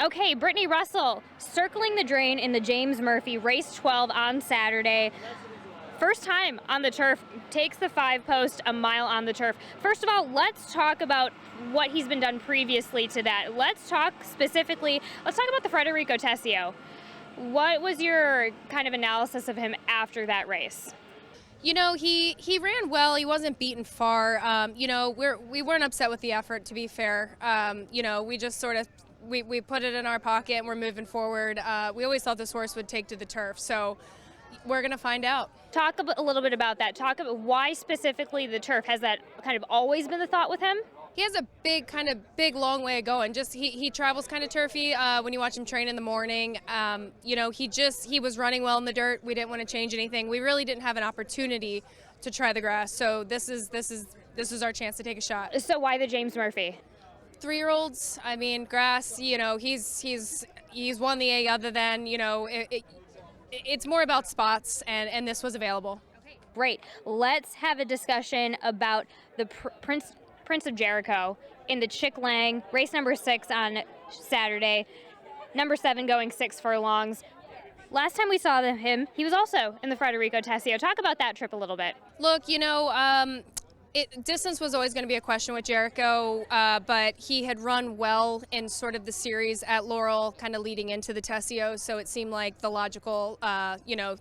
Okay, Brittany Russell circling the drain in the James Murphy race 12 on Saturday. First time on the turf, takes the 5-post a mile on the turf. First of all, let's talk about what he's been done previously to that. Let's talk about the Federico Tessio. What was your kind of analysis of him after that race? He ran well. He wasn't beaten far. We weren't upset with the effort, to be fair. We just sort of we put it in our pocket and we're moving forward. We always thought this horse would take to the turf, so we're gonna find out. Talk a little bit about that. Talk about why specifically the turf. Has that kind of always been the thought with him? He has a big, long way of going. Just he travels kind of turfy when you watch him train in the morning. He was running well in the dirt. We didn't want to change anything. We really didn't have an opportunity to try the grass. So this is our chance to take a shot. So why the James Murphy? 3-year-olds. I mean, grass. He's won the A other than it's more about spots, and this was available. Okay, great. Let's have a discussion about the Prince of Jericho in the Chick Lang, race number 6 on Saturday, number 7 going 6 furlongs. Last time we saw him, he was also in the Federico Tessio. Talk about that trip a little bit. Look, distance was always going to be a question with Jericho, but he had run well in sort of the series at Laurel, kind of leading into the Tessio, so it seemed like the logical,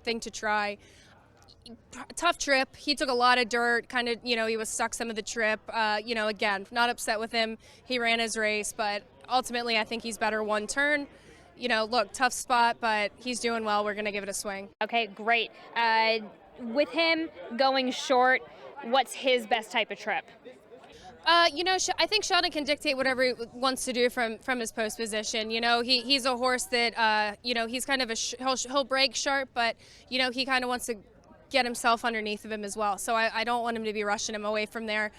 thing to try. Tough trip. He took a lot of dirt, he was stuck some of the trip. Again, not upset with him. He ran his race, but ultimately I think he's better one turn. Look, tough spot, but he's doing well. We're going to give it a swing. Okay, great. With him going short, what's his best type of trip? I think Sheldon can dictate whatever he wants to do from his post position. He's a horse that, he's kind of he'll break sharp, but, he kind of wants to get himself underneath of him as well. So I don't want him to be rushing him away from there.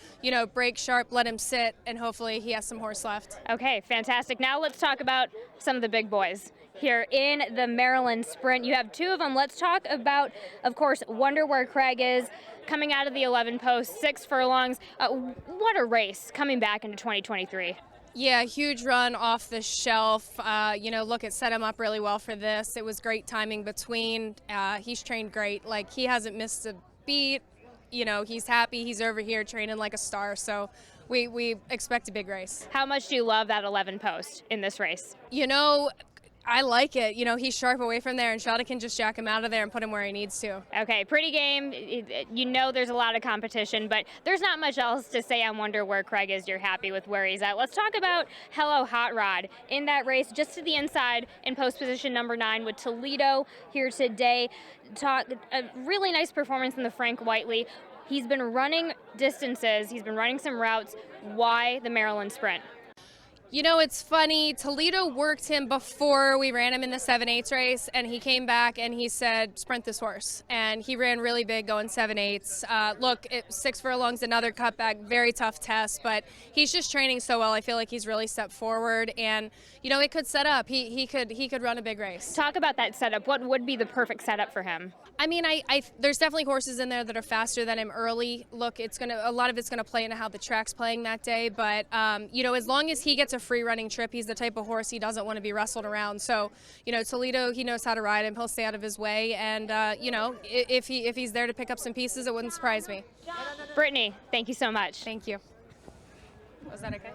Break sharp, let him sit, and hopefully he has some horse left. Okay, fantastic. Now let's talk about some of the big boys here in the Maryland Sprint. You have 2 of them. Let's talk about, of course, Wonder Where Craig is, coming out of the 11 post, 6 furlongs. What a race coming back into 2023. Yeah, huge run off the shelf. Look, it set him up really well for this. It was great timing between. He's trained great. Like, he hasn't missed a beat. He's happy. He's over here training like a star. So we expect a big race. How much do you love that 11 post in this race? I like it. He's sharp away from there, and Sheldon can just jack him out of there and put him where he needs to. Okay, pretty game. There's a lot of competition, but there's not much else to say on Wonder Where Craig is. You're happy with where he's at. Let's talk about Hello Hot Rod in that race, just to the inside in post position number 9 with Toledo here today. A really nice performance in the Frank Whiteley. He's been running distances. He's been running some routes. Why the Maryland Sprint? It's funny. Toledo worked him before we ran him in the 7/8 race, and he came back and he said, sprint this horse. And he ran really big going 7/8. Look, 6 furlongs, another cutback, very tough test, but he's just training so well. I feel like he's really stepped forward, and, it could set up. He could run a big race. Talk about that setup. What would be the perfect setup for him? I mean, there's definitely horses in there that are faster than him early. Look, a lot of it's gonna play into how the track's playing that day. But as long as he gets a free running trip, he's the type of horse he doesn't want to be wrestled around. So, Toledo, he knows how to ride him. He'll stay out of his way. And if he's there to pick up some pieces, it wouldn't surprise me. Brittany, thank you so much. Thank you. Was that okay?